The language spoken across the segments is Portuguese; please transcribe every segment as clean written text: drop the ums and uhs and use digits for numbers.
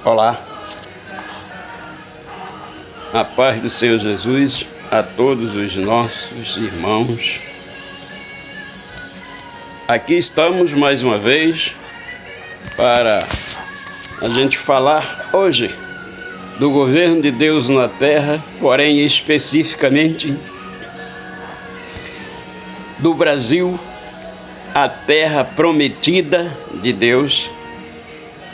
Olá, a paz do Senhor Jesus a todos os nossos irmãos. Aqui estamos mais uma vez para a gente falar hoje do governo de Deus na terra, porém especificamente do Brasil, a terra prometida de Deus,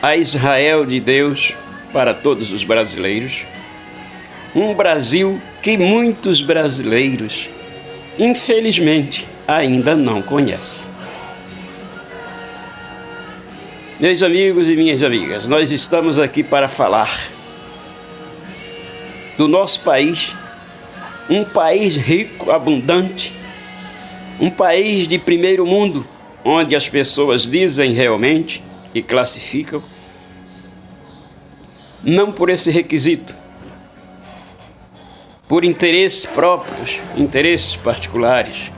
a Israel de Deus para todos os brasileiros. Um Brasil que muitos brasileiros, infelizmente, ainda não conhecem. Meus amigos e minhas amigas, nós estamos aqui para falar do nosso país, um país rico, abundante, um país de primeiro mundo, onde as pessoas dizem realmente e classificam, não por esse requisito, por interesses próprios, interesses particulares,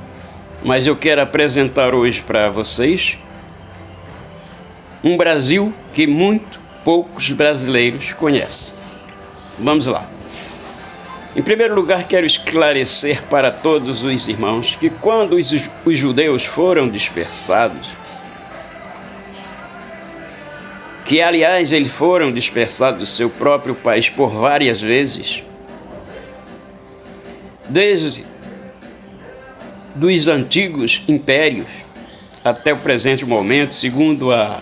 mas eu quero apresentar hoje para vocês um Brasil que muito poucos brasileiros conhecem. Vamos lá. Em primeiro lugar, quero esclarecer para todos os irmãos que quando os judeus foram dispersados, que aliás eles foram dispersados do seu próprio país por várias vezes, desde dos antigos impérios até o presente momento, segundo a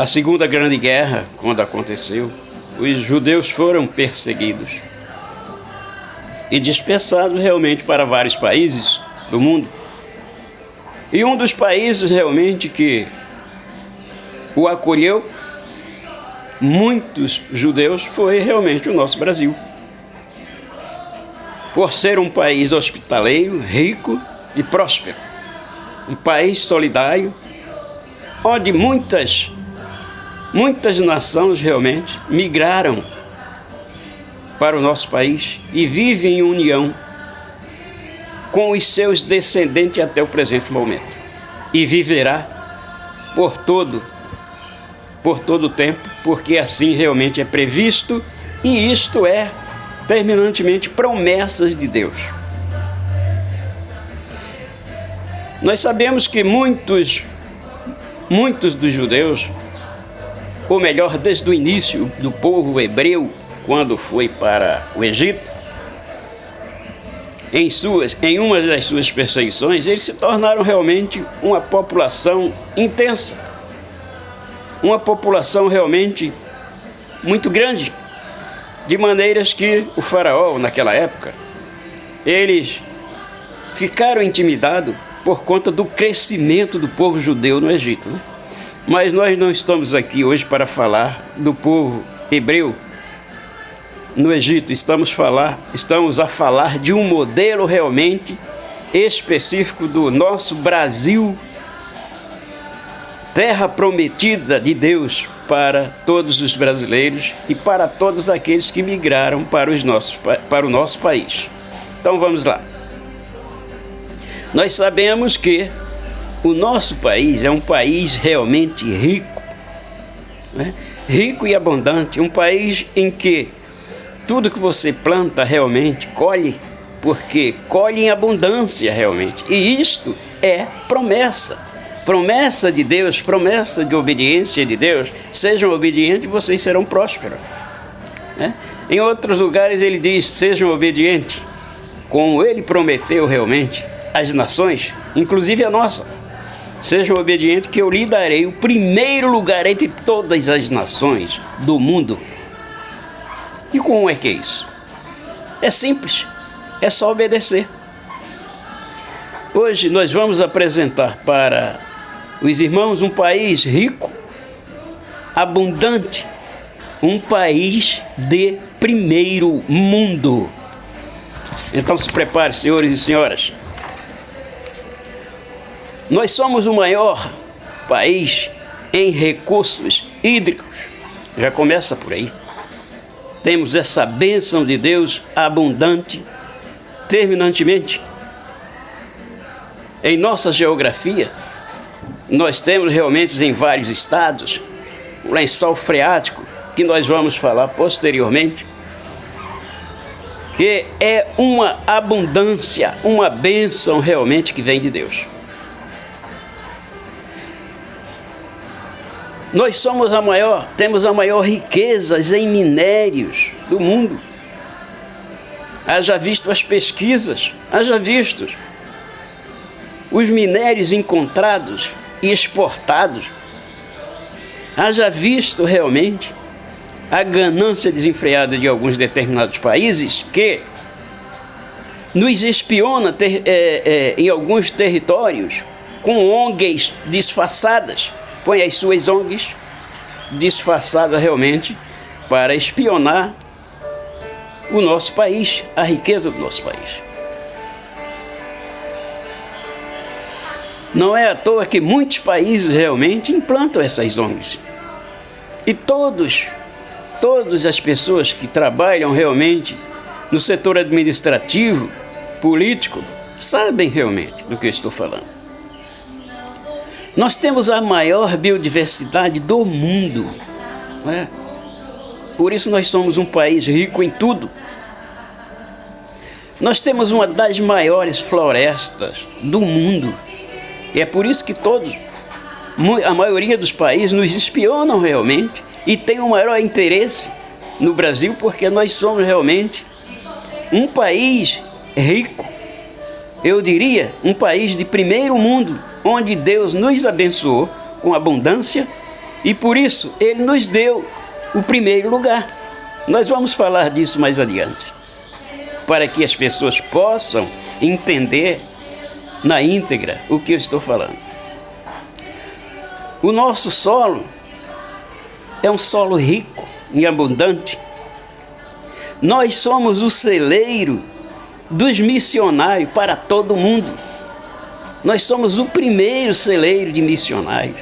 Segunda Grande Guerra, quando aconteceu, os judeus foram perseguidos e dispersados realmente para vários países do mundo. E um dos países realmente que o acolheu muitos judeus foi realmente o nosso Brasil. Por ser um país hospitaleiro, rico e próspero. Um país solidário, onde muitas nações realmente migraram para o nosso país e vivem em união com os seus descendentes até o presente momento. E viverá por todo o tempo, porque assim realmente é previsto, e isto é terminantemente promessas de Deus. Nós sabemos que muitos dos judeus, ou melhor, desde o início do povo hebreu, quando foi para o Egito, em uma das suas perseguições, eles se tornaram realmente uma população intensa, uma população realmente muito grande, de maneiras que o faraó, naquela época, eles ficaram intimidados por conta do crescimento do povo judeu no Egito, né? Mas nós não estamos aqui hoje para falar do povo hebreu no Egito. Estamos a falar de um modelo realmente específico do nosso Brasil, terra prometida de Deus para todos os brasileiros e para todos aqueles que migraram para o nosso país. Então vamos lá. Nós sabemos que o nosso país é um país realmente rico, né? Rico e abundante, um país em que tudo que você planta realmente colhe, porque colhe em abundância realmente. E isto é promessa de Deus, promessa de obediência de Deus. Sejam obedientes, vocês serão prósperos, né? Em outros lugares ele diz: sejam obedientes, como ele prometeu realmente às nações, inclusive a nossa. Sejam obedientes, que eu lhe darei o primeiro lugar entre todas as nações do mundo. E como é que é isso? É simples, é só obedecer. Hoje nós vamos apresentar para os irmãos um país rico, abundante, um país de primeiro mundo. Então se prepare, senhores e senhoras. Nós somos o maior país em recursos hídricos. Já começa por aí. Temos essa bênção de Deus abundante, terminantemente. Em nossa geografia, nós temos realmente em vários estados o lençol freático, que nós vamos falar posteriormente, que é uma abundância, uma bênção realmente que vem de Deus. Nós temos a maior riqueza em minérios do mundo. Haja visto as pesquisas, haja visto os minérios encontrados e exportados, haja visto realmente a ganância desenfreada de alguns determinados países que nos espiona em alguns territórios com ONGs disfarçadas, põe as suas ONGs disfarçadas realmente para espionar o nosso país, a riqueza do nosso país. Não é à toa que muitos países realmente implantam essas ONGs. E todas as pessoas que trabalham realmente no setor administrativo, político, sabem realmente do que eu estou falando. Nós temos a maior biodiversidade do mundo, não é? Por isso nós somos um país rico em tudo. Nós temos uma das maiores florestas do mundo. E é por isso que a maioria dos países nos espionam realmente e tem o maior interesse no Brasil, porque nós somos realmente um país rico. Eu diria, um país de primeiro mundo, onde Deus nos abençoou com abundância e por isso Ele nos deu o primeiro lugar. Nós vamos falar disso mais adiante, para que as pessoas possam entender na íntegra o que eu estou falando. O nosso solo é um solo rico e abundante. Nós somos o celeiro dos missionários para todo mundo. Nós somos o primeiro celeiro de missionários.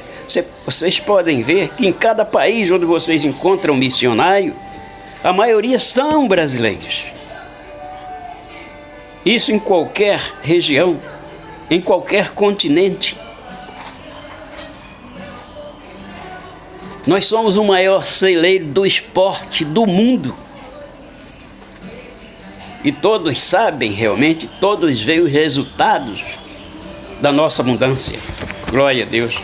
Vocês podem ver que em cada país onde vocês encontram missionário, a maioria são brasileiros. Isso em qualquer região, em qualquer continente. Nós somos o maior celeiro do esporte do mundo. E todos sabem realmente, todos veem os resultados da nossa abundância. Glória a Deus.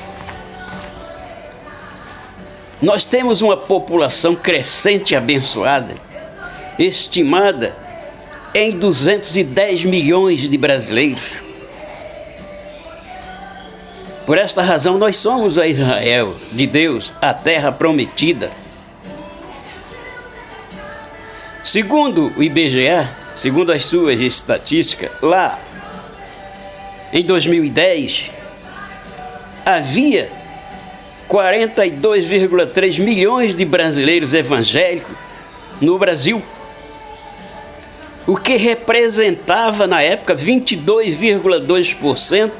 Nós temos uma população crescente e abençoada, estimada em 210 milhões de brasileiros. Por esta razão, nós somos a Israel de Deus, a terra prometida. Segundo o IBGE, segundo as suas estatísticas, lá em 2010, havia 42,3 milhões de brasileiros evangélicos no Brasil, o que representava na época 22,2%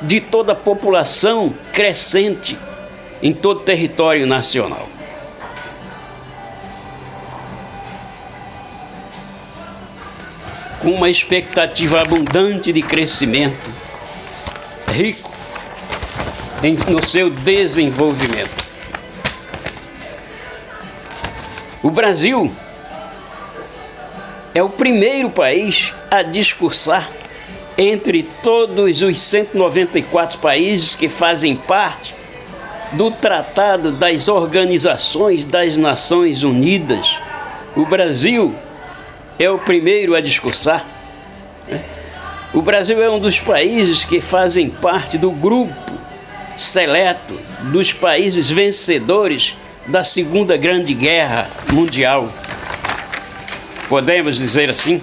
de toda a população crescente em todo o território nacional. Com uma expectativa abundante de crescimento, rico no seu desenvolvimento. O Brasil é o primeiro país a discursar entre todos os 194 países que fazem parte do Tratado das Organizações das Nações Unidas. O Brasil é o primeiro a discursar. O Brasil é um dos países que fazem parte do grupo seleto dos países vencedores da Segunda Grande Guerra Mundial. Podemos dizer assim?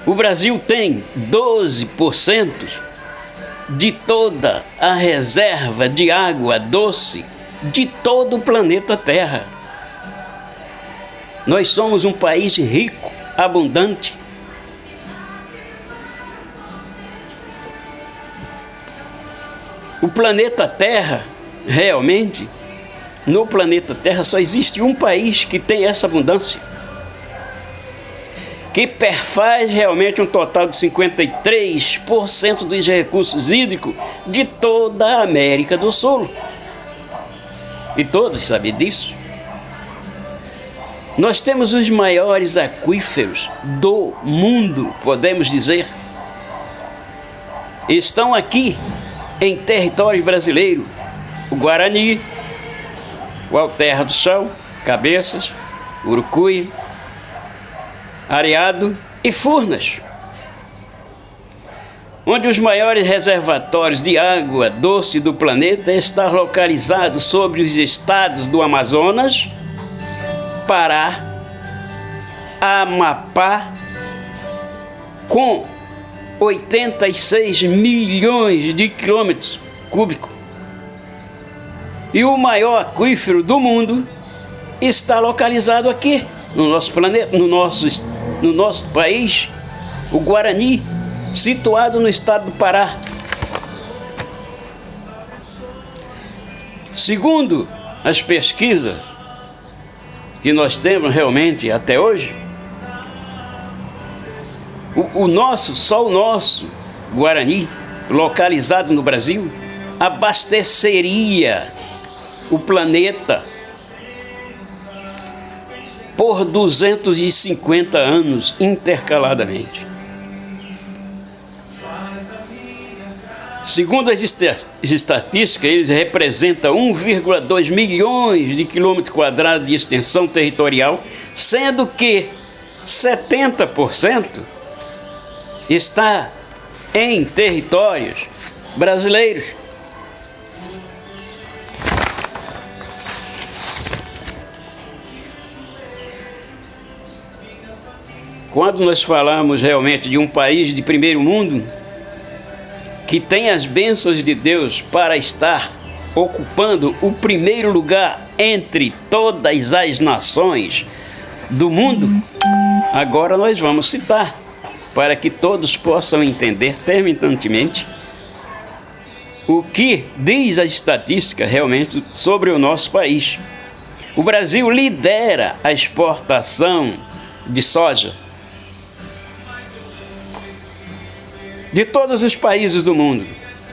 O Brasil tem 12% de toda a reserva de água doce de todo o planeta Terra. Nós somos um país rico, abundante. O planeta Terra, realmente, no planeta Terra só existe um país que tem essa abundância. que perfaz realmente um total de 53% dos recursos hídricos de toda a América do Sul. E todos sabem disso. Nós temos os maiores aquíferos do mundo, podemos dizer. Estão aqui em território brasileiro: o Guarani, o Alterra do Chão, Cabeças, Urucuí, Areado e Furnas, onde os maiores reservatórios de água doce do planeta estão localizados sobre os estados do Amazonas, Pará, Amapá, com 86 milhões de quilômetros cúbicos. E o maior aquífero do mundo está localizado aqui, no nosso planeta, no nosso país, o Guarani, situado no estado do Pará. Segundo as pesquisas que nós temos realmente até hoje, só o nosso Guarani, localizado no Brasil, abasteceria o planeta por 250 anos intercaladamente. Segundo as estatísticas, eles representam 1,2 milhões de quilômetros quadrados de extensão territorial, sendo que 70% está em territórios brasileiros. Quando nós falamos realmente de um país de primeiro mundo, que tem as bênçãos de Deus para estar ocupando o primeiro lugar entre todas as nações do mundo, agora nós vamos citar, para que todos possam entender terminantemente o que diz a estatística realmente sobre o nosso país. O Brasil lidera a exportação de soja de todos os países do mundo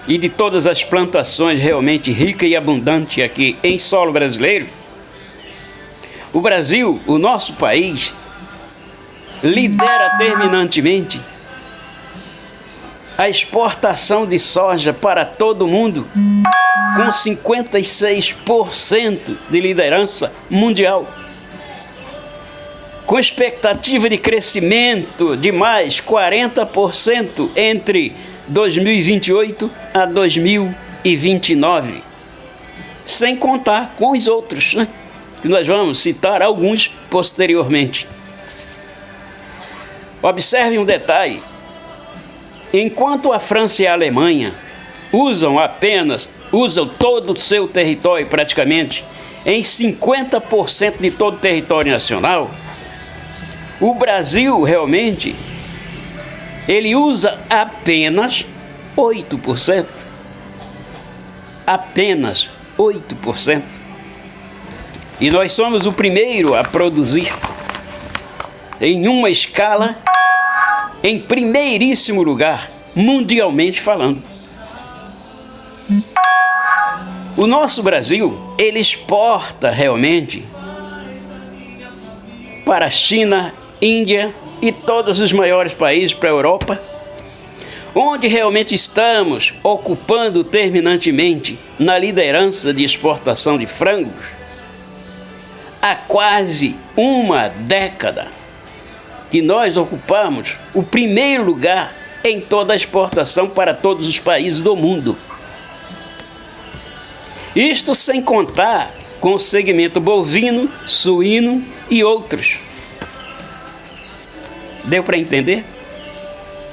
e de todas as plantações realmente ricas e abundantes aqui em solo brasileiro. O Brasil, o nosso país, lidera terminantemente a exportação de soja para todo o mundo, com 56% de liderança mundial, com expectativa de crescimento de mais 40% entre 2028 a 2029, sem contar com os outros, né? Que nós vamos citar alguns posteriormente. Observe um detalhe: enquanto a França e a Alemanha usam todo o seu território praticamente em 50% de todo o território nacional, o Brasil realmente ele usa apenas 8%. Apenas 8%. E nós somos o primeiro a produzir em uma escala em primeiríssimo lugar, mundialmente falando. O nosso Brasil, ele exporta realmente para a China, Índia e todos os maiores países, para a Europa, onde realmente estamos ocupando terminantemente na liderança de exportação de frangos há quase uma década, que nós ocupamos o primeiro lugar em toda a exportação para todos os países do mundo. Isto sem contar com o segmento bovino, suíno e outros. Deu para entender?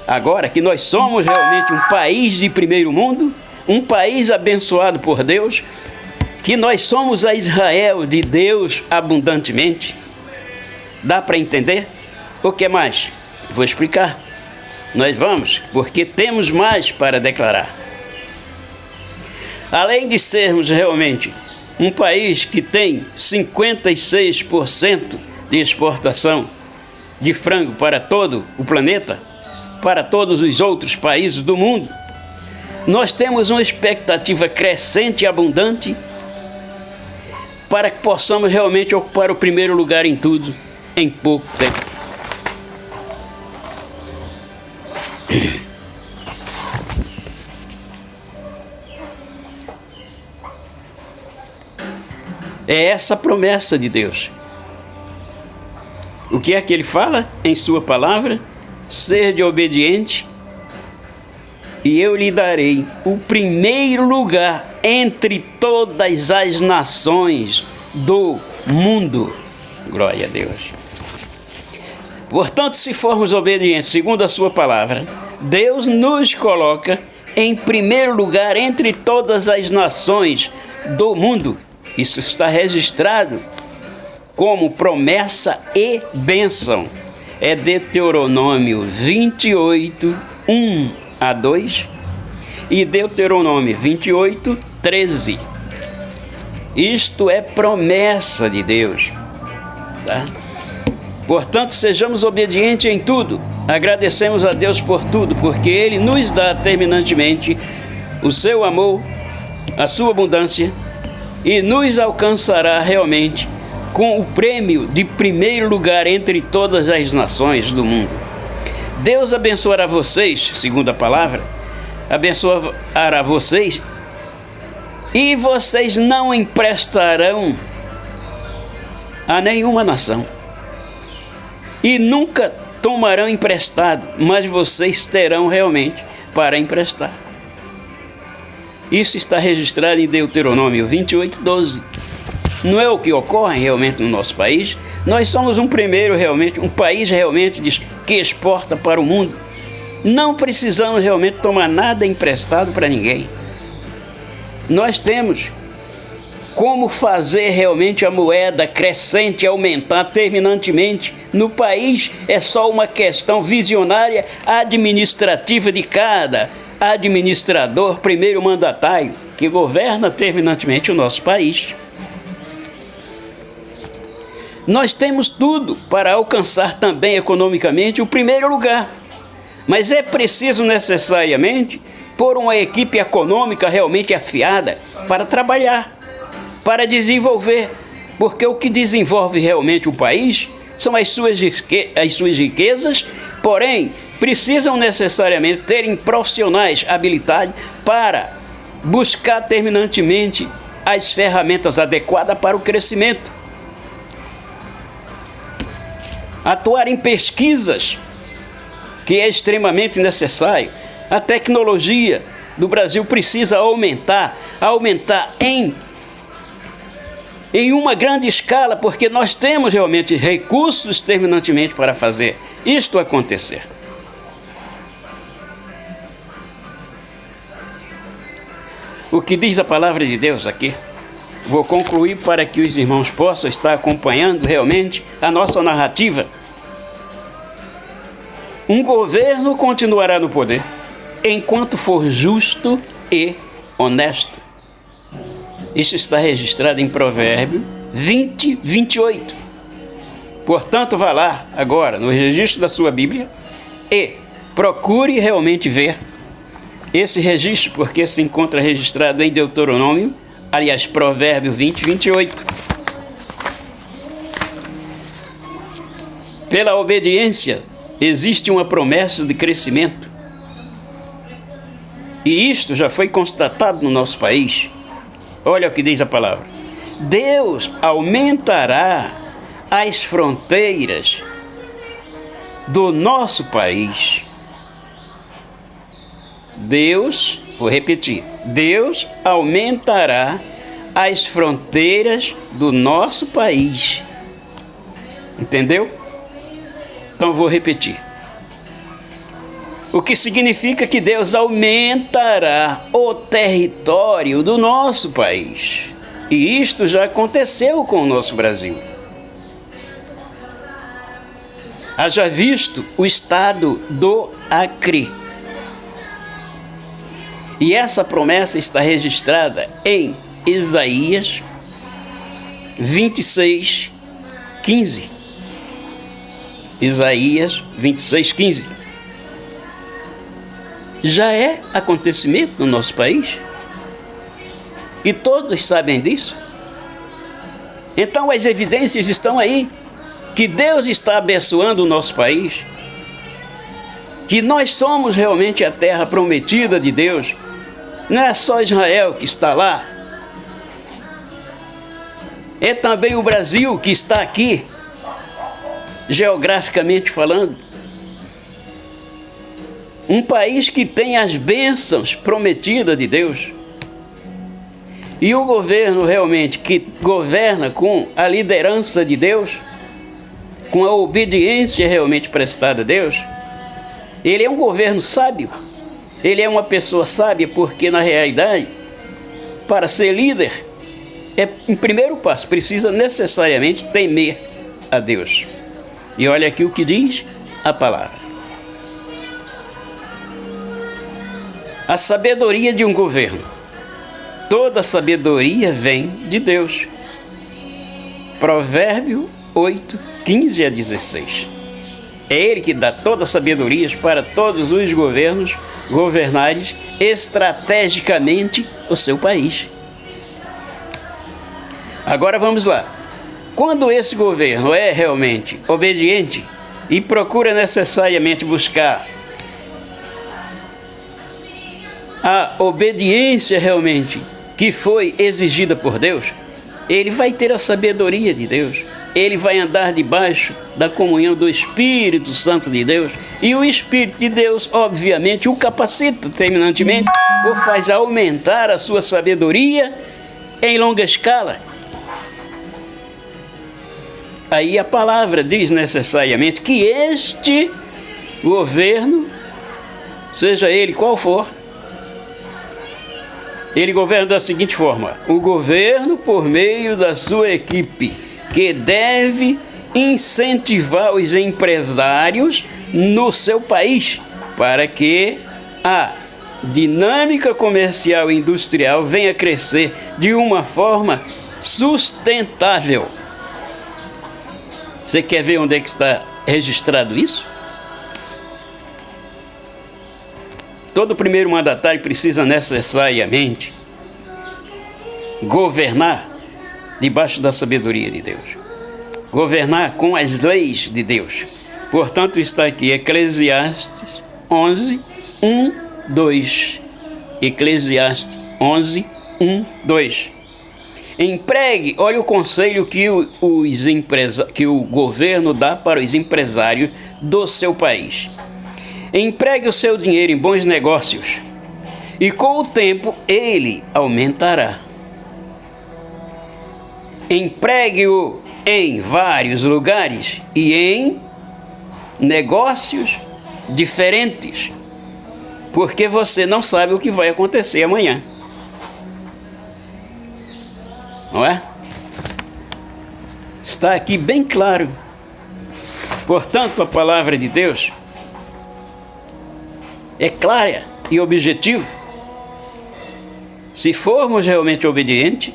Agora que nós somos realmente um país de primeiro mundo, um país abençoado por Deus, que nós somos a Israel de Deus abundantemente. Dá para entender? O que mais? Vou explicar. Nós vamos, porque temos mais para declarar. Além de sermos realmente um país que tem 56% de exportação de frango para todo o planeta, para todos os outros países do mundo. Nós temos uma expectativa crescente e abundante para que possamos realmente ocupar o primeiro lugar em tudo em pouco tempo. É essa a promessa de Deus. O que é que ele fala em sua palavra? Sede obediente, e eu lhe darei o primeiro lugar entre todas as nações do mundo. Glória a Deus. Portanto, se formos obedientes segundo a sua palavra, Deus nos coloca em primeiro lugar entre todas as nações do mundo. Isso está registrado como promessa e bênção. É Deuteronômio 28, 1 a 2 e Deuteronômio 28, 13. Isto é promessa de Deus. Tá? Portanto, sejamos obedientes em tudo. Agradecemos a Deus por tudo, porque Ele nos dá terminantemente o seu amor, a sua abundância, e nos alcançará realmente com o prêmio de primeiro lugar entre todas as nações do mundo. Deus abençoará vocês, segundo a palavra, abençoará vocês, e vocês não emprestarão a nenhuma nação, e nunca tomarão emprestado, mas vocês terão realmente para emprestar. Isso está registrado em Deuteronômio 28, 12. Não é o que ocorre realmente no nosso país. Nós somos um país realmente que exporta para o mundo. Não precisamos realmente tomar nada emprestado para ninguém. Nós temos como fazer realmente a moeda crescente aumentar terminantemente no país. É só uma questão visionária administrativa de cada administrador, primeiro mandatário, que governa terminantemente o nosso país. Nós temos tudo para alcançar também economicamente o primeiro lugar, mas é preciso necessariamente pôr uma equipe econômica realmente afiada para trabalhar, para desenvolver, porque o que desenvolve realmente o país são as suas riquezas, porém precisam necessariamente terem profissionais habilitados para buscar terminantemente as ferramentas adequadas para o crescimento. Atuar em pesquisas, que é extremamente necessário. A tecnologia do Brasil precisa aumentar em uma grande escala, porque nós temos realmente recursos terminantemente para fazer isto acontecer. O que diz a palavra de Deus aqui? Vou concluir para que os irmãos possam estar acompanhando realmente a nossa narrativa. Um governo continuará no poder enquanto for justo e honesto. Isso está registrado em Provérbios 20, 28. Portanto, vá lá agora no registro da sua Bíblia e procure realmente ver esse registro, porque se encontra registrado em Deuteronômio, aliás, Provérbios 20, 28. Pela obediência existe uma promessa de crescimento. E isto já foi constatado no nosso país. Olha o que diz a palavra. Deus aumentará as fronteiras do nosso país. Vou repetir, Deus aumentará as fronteiras do nosso país. Entendeu? Então vou repetir. O que significa que Deus aumentará o território do nosso país. E isto já aconteceu com o nosso Brasil. Haja visto o estado do Acre. E essa promessa está registrada em Isaías 26, 15. Isaías 26:15. Já é acontecimento no nosso país. E todos sabem disso. Então as evidências estão aí, que Deus está abençoando o nosso país, que nós somos realmente a terra prometida de Deus. Não é só Israel que está lá, é também o Brasil que está aqui, geograficamente falando. Um país que tem as bênçãos prometidas de Deus. E o governo realmente que governa com a liderança de Deus, com a obediência realmente prestada a Deus, ele é um governo sábio. Ele é uma pessoa sábia, porque na realidade, para ser líder, em primeiro passo, precisa necessariamente temer a Deus. E olha aqui o que diz a palavra. A sabedoria de um governo. Toda sabedoria vem de Deus. Provérbio 8:15-16. É Ele que dá toda a sabedoria para todos os governos governarem estrategicamente o seu país. Agora vamos lá. Quando esse governo é realmente obediente e procura necessariamente buscar a obediência realmente que foi exigida por Deus, ele vai ter a sabedoria de Deus. Ele vai andar debaixo da comunhão do Espírito Santo de Deus. E o Espírito de Deus, obviamente, o capacita terminantemente, ou faz aumentar a sua sabedoria em longa escala. Aí a palavra diz necessariamente que este governo, seja ele qual for, ele governa da seguinte forma: o governo por meio da sua equipe, que deve incentivar os empresários no seu país para que a dinâmica comercial e industrial venha a crescer de uma forma sustentável. Você quer ver onde é que está registrado isso? Todo primeiro mandatário precisa necessariamente governar debaixo da sabedoria de Deus. Governar com as leis de Deus. Portanto, está aqui Eclesiastes 11:1-2. Eclesiastes 11:1-2. Empregue, olha o conselho que o governo dá para os empresários do seu país. Empregue o seu dinheiro em bons negócios, e com o tempo ele aumentará. Empregue-o em vários lugares e em negócios diferentes, porque você não sabe o que vai acontecer amanhã. Não é? Está aqui bem claro. Portanto, a palavra de Deus é clara e objetiva. Se formos realmente obedientes,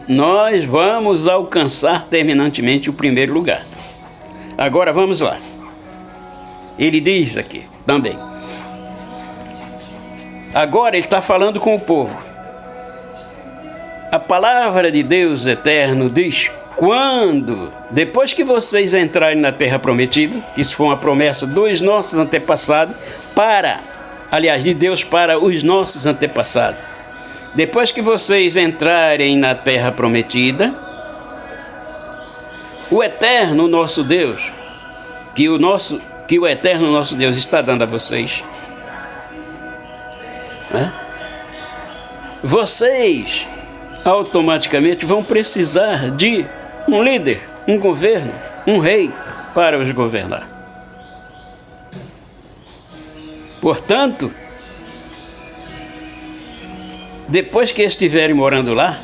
nós vamos alcançar terminantemente o primeiro lugar. Agora vamos lá. Ele diz aqui também. Agora ele está falando com o povo. A palavra de Deus eterno diz: depois que vocês entrarem na terra prometida, isso foi uma promessa dos nossos antepassados, de Deus para os nossos antepassados. Depois que vocês entrarem na terra prometida, o eterno nosso Deus, que o eterno nosso Deus está dando a vocês, vocês automaticamente vão precisar de um líder, um governo, um rei para os governar. Portanto, depois que estiverem morando lá,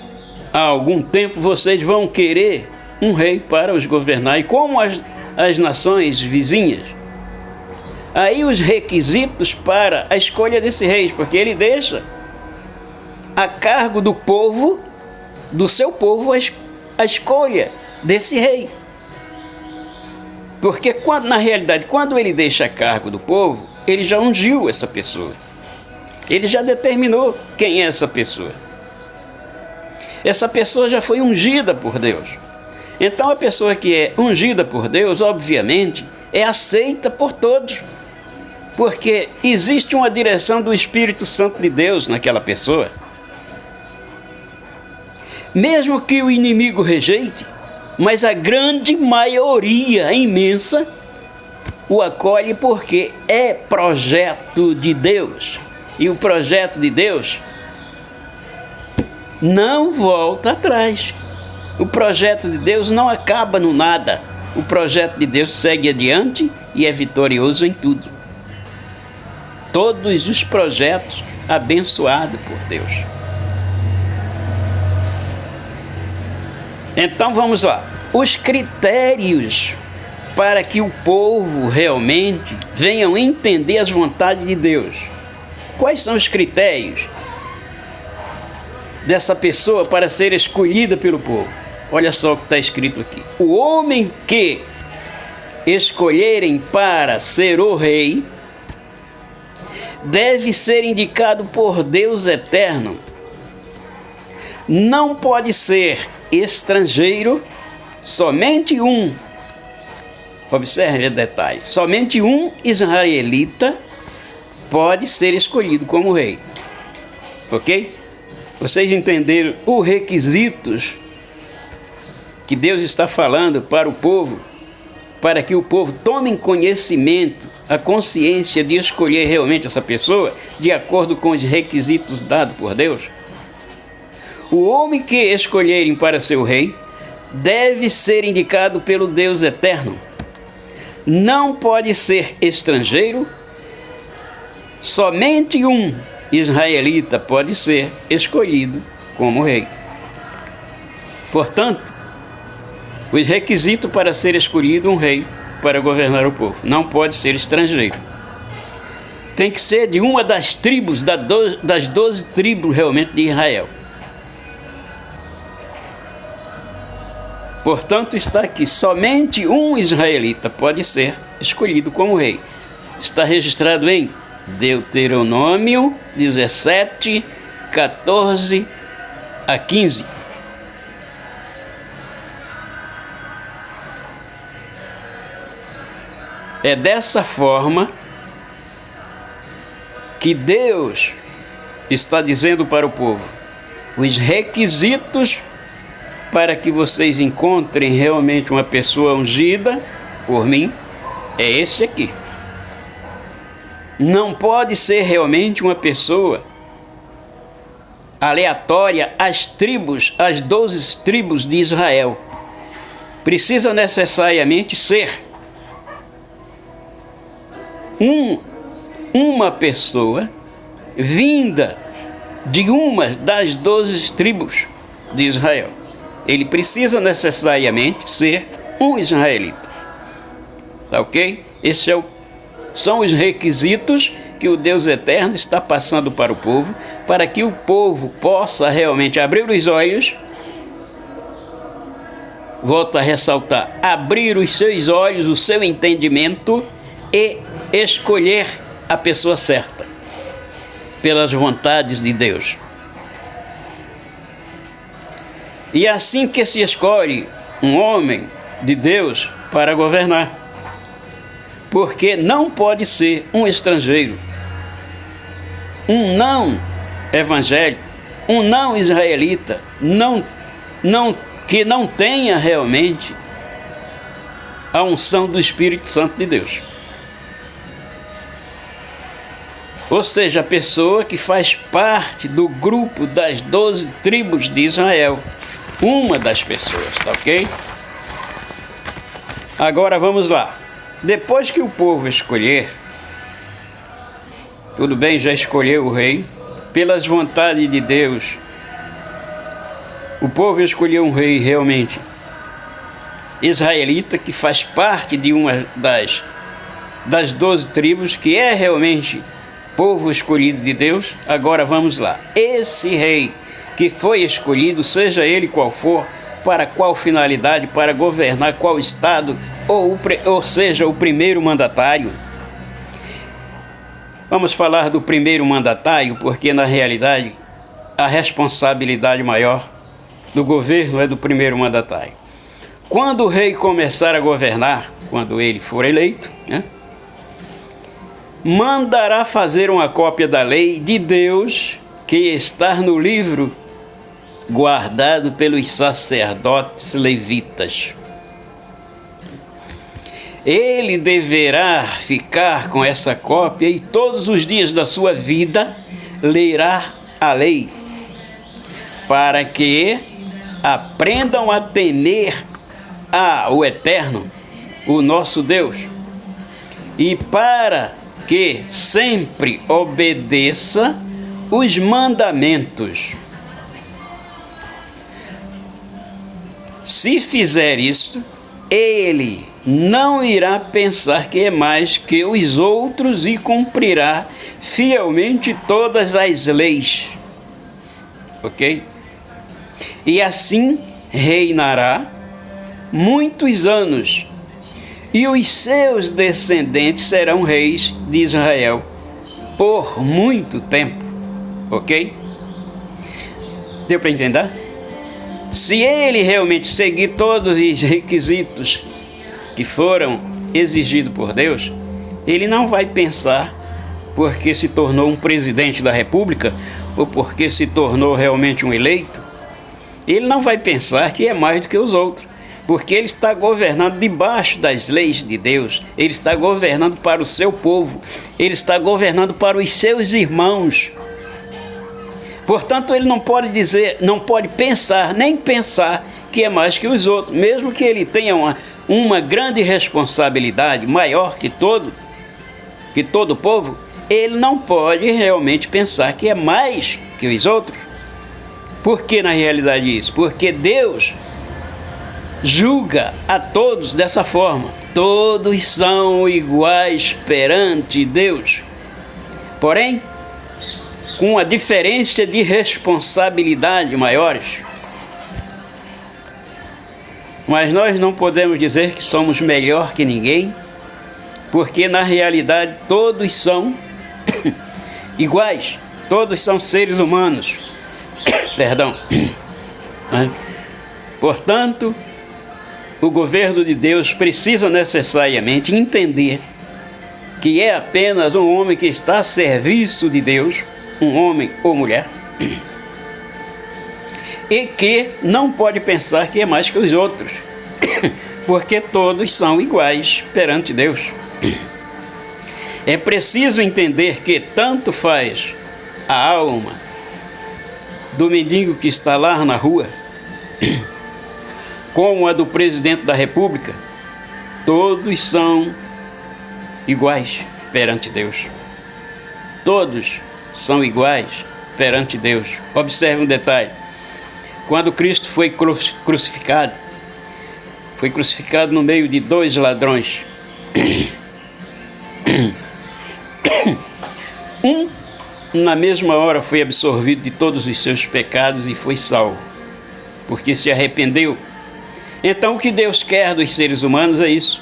há algum tempo vocês vão querer um rei para os governar, e como as nações vizinhas. Aí os requisitos para a escolha desse rei, porque ele deixa a cargo do povo, do seu povo, a escolha desse rei. Porque na realidade, quando ele deixa a cargo do povo, ele já ungiu essa pessoa. Ele já determinou quem é essa pessoa. Essa pessoa já foi ungida por Deus. Então a pessoa que é ungida por Deus, obviamente, é aceita por todos. Porque existe uma direção do Espírito Santo de Deus naquela pessoa. Mesmo que o inimigo rejeite, mas a grande maioria imensa o acolhe porque é projeto de Deus. E o projeto de Deus não volta atrás. O projeto de Deus não acaba no nada. O projeto de Deus segue adiante e é vitorioso em tudo. Todos os projetos abençoados por Deus. Então vamos lá. Os critérios para que o povo realmente venham entender as vontades de Deus. Quais são os critérios dessa pessoa para ser escolhida pelo povo? Olha só o que está escrito aqui. O homem que escolherem para ser o rei deve ser indicado por Deus eterno. Não pode ser estrangeiro, somente um. Observe o detalhe. Somente um israelita pode ser escolhido como rei. Ok? Vocês entenderam os requisitos que Deus está falando para o povo, para que o povo tome conhecimento, a consciência de escolher realmente essa pessoa de acordo com os requisitos dados por Deus? O homem que escolherem para ser o rei deve ser indicado pelo Deus eterno. Não pode ser estrangeiro. Somente um israelita pode ser escolhido como rei. Portanto, os requisitos para ser escolhido um rei para governar o povo: não pode ser estrangeiro. Tem que ser de uma das tribos, das 12 tribos realmente de Israel. Portanto, está aqui: somente um israelita pode ser escolhido como rei. Está registrado em Deuteronômio 17, 14 a 15. É dessa forma que Deus está dizendo para o povo: os requisitos para que vocês encontrem realmente uma pessoa ungida por mim é esse aqui. Não pode ser realmente uma pessoa aleatória às tribos, às 12 tribos de Israel. Precisa necessariamente ser uma pessoa vinda de uma das 12 tribos de Israel. Ele precisa necessariamente ser um israelita. Tá ok? São os requisitos que o Deus eterno está passando para o povo, para que o povo possa realmente abrir os olhos. Volto a ressaltar: abrir os seus olhos, o seu entendimento, e escolher a pessoa certa pelas vontades de Deus. E é assim que se escolhe um homem de Deus para governar. Porque não pode ser um estrangeiro, um não evangélico, um não israelita, que não tenha realmente a unção do Espírito Santo de Deus. Ou seja, a pessoa que faz parte do grupo das 12 tribos de Israel. Uma das pessoas, tá ok? Agora vamos lá. Depois que o povo escolher, tudo bem, já escolheu o rei, pelas vontades de Deus, o povo escolheu um rei realmente israelita, que faz parte de uma das 12 tribos, que é realmente povo escolhido de Deus. Agora vamos lá. Esse rei que foi escolhido, seja ele qual for, para qual finalidade, para governar qual estado, ou seja, o primeiro mandatário. Vamos falar do primeiro mandatário, porque na realidade a responsabilidade maior do governo é do primeiro mandatário. Quando o rei começar a governar, quando ele for eleito, né, mandará fazer uma cópia da lei de Deus que está no livro guardado pelos sacerdotes levitas. Ele deverá ficar com essa cópia e todos os dias da sua vida lerá a lei, para que aprendam a temer o Eterno, o nosso Deus, e para que sempre obedeça os mandamentos. Se fizer isto, ele não irá pensar que é mais que os outros e cumprirá fielmente todas as leis. Ok? E assim reinará muitos anos, e os seus descendentes serão reis de Israel por muito tempo. Ok? Deu para entender? Se ele realmente seguir todos os requisitos que foram exigidos por Deus, ele não vai pensar porque se tornou um presidente da República ou porque se tornou realmente um eleito, ele não vai pensar que é mais do que os outros, porque ele está governando debaixo das leis de Deus, ele está governando para o seu povo, ele está governando para os seus irmãos. Portanto, ele não pode dizer, não pode pensar, nem pensar que é mais que os outros, mesmo que ele tenha uma grande responsabilidade, maior que todo o povo, ele não pode realmente pensar que é mais que os outros. Por que na realidade isso? Porque Deus julga a todos dessa forma. Todos são iguais perante Deus. Porém, com a diferença de responsabilidade maiores. Mas nós não podemos dizer que somos melhor que ninguém, porque na realidade todos são iguais, todos são seres humanos. Perdão. Portanto, o governo de Deus precisa necessariamente entender que é apenas um homem que está a serviço de Deus, um homem ou mulher, e que não pode pensar que é mais que os outros, porque todos são iguais perante Deus. É preciso entender que tanto faz a alma do mendigo que está lá na rua, como a do presidente da República, todos são iguais perante Deus. Todos são iguais perante Deus. Observe um detalhe. Quando Cristo foi crucificado no meio de dois ladrões. Um, na mesma hora, foi absorvido de todos os seus pecados e foi salvo, porque se arrependeu. Então, o que Deus quer dos seres humanos é isso: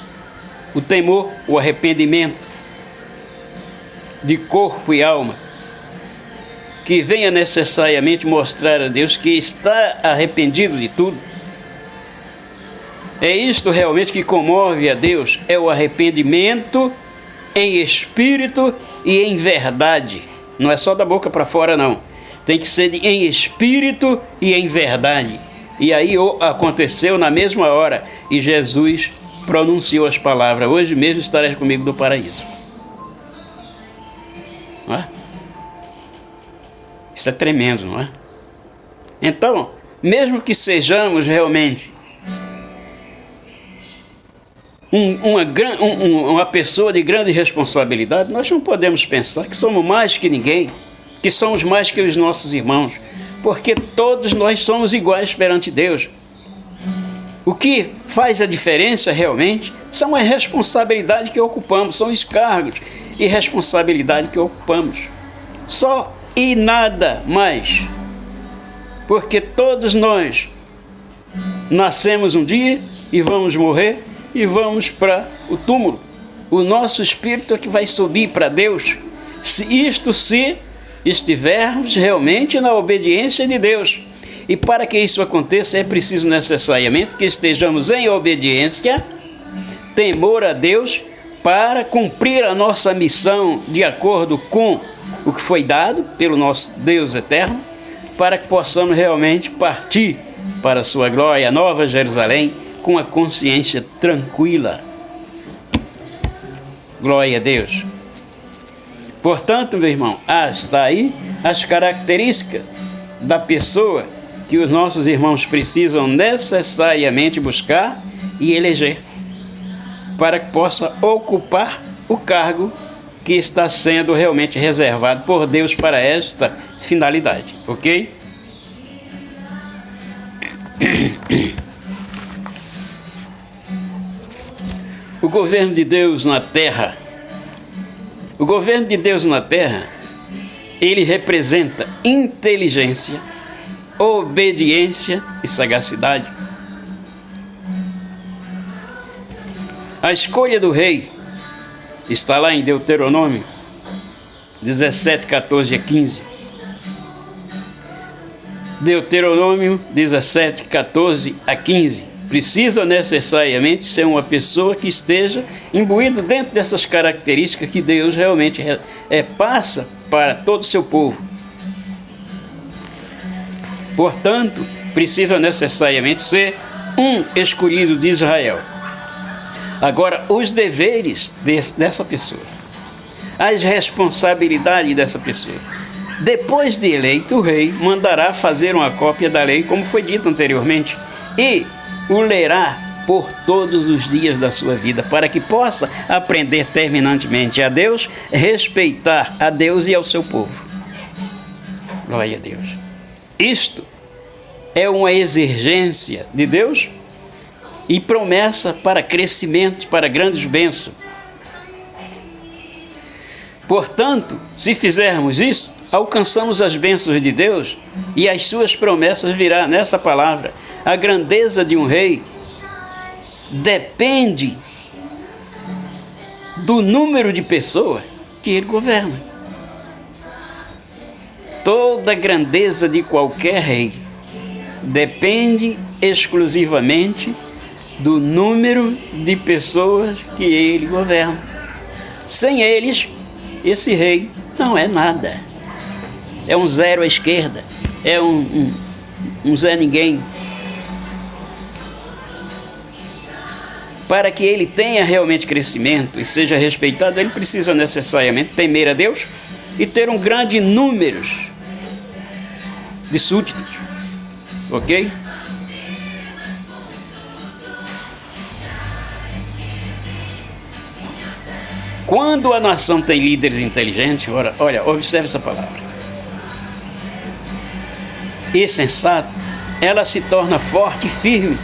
o temor, o arrependimento de corpo e alma, que venha necessariamente mostrar a Deus que está arrependido de tudo. É isto realmente que comove a Deus, é o arrependimento em espírito e em verdade. Não é só da boca para fora, não. Tem que ser em espírito e em verdade. E aí aconteceu na mesma hora, e Jesus pronunciou as palavras: hoje mesmo estarás comigo no paraíso. Não é? Isso é tremendo, não é? Então, mesmo que sejamos realmente uma pessoa de grande responsabilidade, nós não podemos pensar que somos mais que ninguém, que somos mais que os nossos irmãos, porque todos nós somos iguais perante Deus. O que faz a diferença realmente são as responsabilidades que ocupamos, são os cargos e responsabilidade que ocupamos. Só e nada mais. Porque todos nós nascemos um dia e vamos morrer, e vamos para o túmulo. O nosso espírito é que vai subir para Deus, se estivermos realmente na obediência de Deus. E para que isso aconteça, é preciso necessariamente que estejamos em obediência, temor a Deus, para cumprir a nossa missão de acordo com o que foi dado pelo nosso Deus eterno, para que possamos realmente partir para a sua glória, a Nova Jerusalém, com a consciência tranquila. Glória a Deus. Portanto, meu irmão, está aí as características da pessoa que os nossos irmãos precisam necessariamente buscar e eleger, para que possa ocupar o cargo que está sendo realmente reservado por Deus para esta finalidade, ok? O governo de Deus na terra. O governo de Deus na terra, ele representa inteligência, obediência e sagacidade. A escolha do rei está lá em Deuteronômio 17, 14 a 15. Deuteronômio 17, 14 a 15. Precisa necessariamente ser uma pessoa que esteja imbuída dentro dessas características que Deus realmente passa para todo o seu povo. Portanto, precisa necessariamente ser um escolhido de Israel. Agora, os deveres dessa pessoa, as responsabilidades dessa pessoa. Depois de eleito, o rei mandará fazer uma cópia da lei, como foi dito anteriormente, e o lerá por todos os dias da sua vida, para que possa aprender terminantemente a Deus, respeitar a Deus e ao seu povo. Glória a Deus. Isto é uma exigência de Deus e promessa para crescimento, para grandes bênçãos. Portanto, se fizermos isso, alcançamos as bênçãos de Deus e as suas promessas virá nessa palavra. A grandeza de um rei depende do número de pessoas que ele governa. Toda a grandeza de qualquer rei depende exclusivamente do número de pessoas que ele governa. Sem eles, esse rei não é nada. É um zero à esquerda, é um Zé Ninguém. Para que ele tenha realmente crescimento e seja respeitado, ele precisa necessariamente temer a Deus e ter um grande número de súditos, ok? Quando a nação tem líderes inteligentes, olha, observe essa palavra, e sensato, ela se torna forte e firme,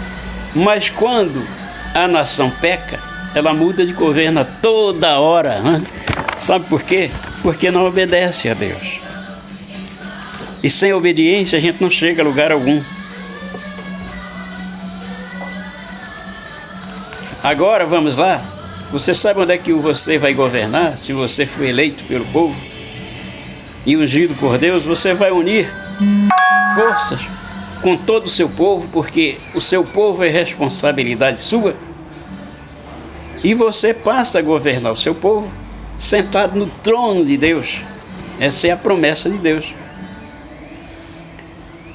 mas quando a nação peca, ela muda de governo a toda hora, né? Sabe por quê? Porque não obedece a Deus. E sem obediência a gente não chega a lugar algum. Agora vamos lá. Você sabe onde é que você vai governar? Se você for eleito pelo povo e ungido por Deus, você vai unir forças com todo o seu povo, porque o seu povo é responsabilidade sua, e você passa a governar o seu povo sentado no trono de Deus. Essa é a promessa de Deus.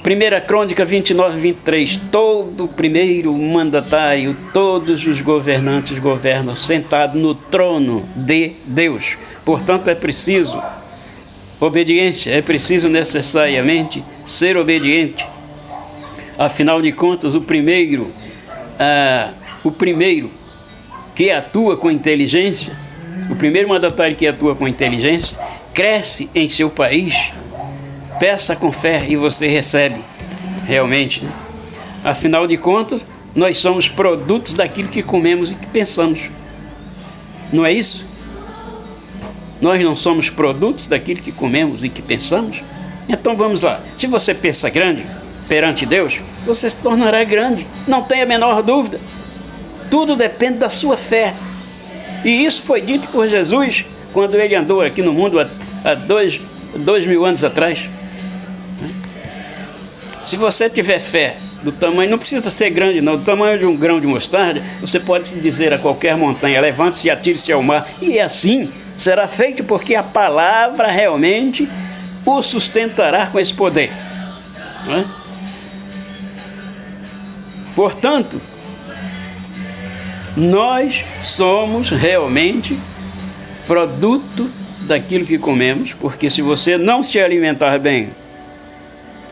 1 Crônica 29, 23. Todo primeiro mandatário, todos os governantes governam sentado no trono de Deus. Portanto, é preciso obediência, é preciso necessariamente ser obediente. Afinal de contas, o primeiro que atua com inteligência, o primeiro mandatário que atua com inteligência, cresce em seu país. Peça com fé e você recebe, realmente, né? Afinal de contas, nós somos produtos daquilo que comemos e que pensamos. Não é isso? Nós não somos produtos daquilo que comemos e que pensamos? Então vamos lá. Se você pensa grande perante Deus, você se tornará grande. Não tenha a menor dúvida. Tudo depende da sua fé. E isso foi dito por Jesus quando ele andou aqui no mundo há 2000 anos atrás. Se você tiver fé do tamanho, não precisa ser grande não, do tamanho de um grão de mostarda, você pode dizer a qualquer montanha, levante-se e atire-se ao mar, e assim será feito, porque a palavra realmente o sustentará com esse poder. Não é? Portanto, nós somos realmente produto daquilo que comemos, porque se você não se alimentar bem,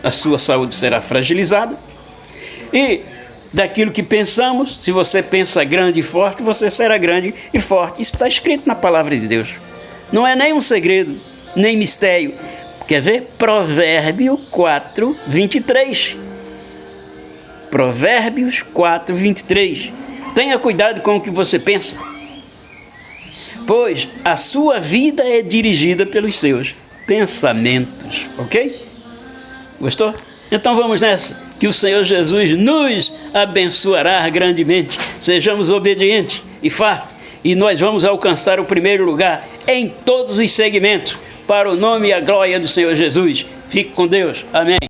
a sua saúde será fragilizada. E daquilo que pensamos, se você pensa grande e forte, você será grande e forte. Isso está escrito na palavra de Deus. Não é nem um segredo, nem mistério. Quer ver? Provérbio 4, 23. Provérbios 4, 23. Tenha cuidado com o que você pensa, pois a sua vida é dirigida pelos seus pensamentos. Ok? Gostou? Então vamos nessa, que o Senhor Jesus nos abençoará grandemente. Sejamos obedientes e fartos, e nós vamos alcançar o primeiro lugar em todos os segmentos, para o nome e a glória do Senhor Jesus. Fique com Deus. Amém.